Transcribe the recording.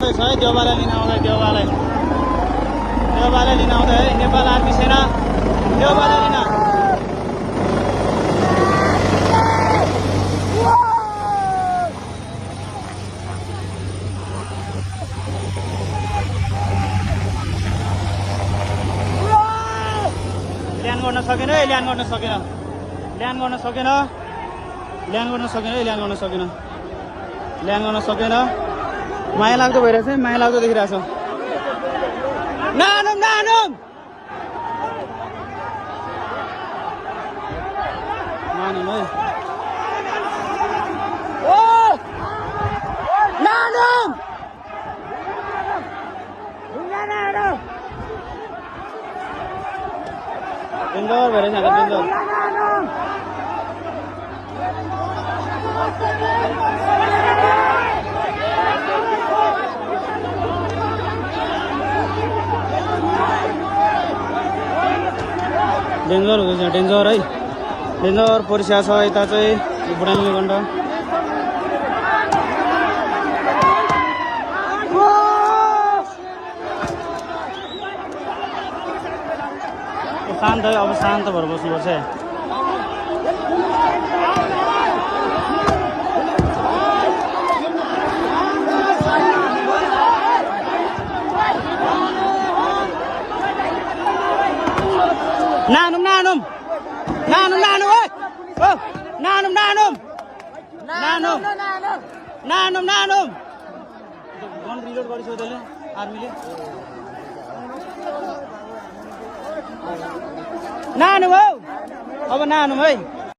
देउबालाई लिन आउँदै देउबालाई लिन आउँदै है नेपाल आर्मी सेना देउबालाई लिन ल्यान्ड गर्न सकेन है ल्यान्ड गर्न सकेन माया लाग्दो भइरहेछ है माया लाग्दो देखिरहेछ नानुम नानुम नानुम है ओ नानुम डेन्जर भइरहेछ डेन्जर डेन्जर हुँदैछ डेन्जर है डेन्जर परिस्या छ यता चाहिँ बुढानी गण्ड शान्त है अब शान्त भएर बस्नुपर्छ नानुम नानुम नानुम नानुम ओइ ओ नानुम नानुम नानुम नानुम नानुम गन रिलोड गरिसक्यो त्यसले आर्मीले नानुम हौ अब नानुम है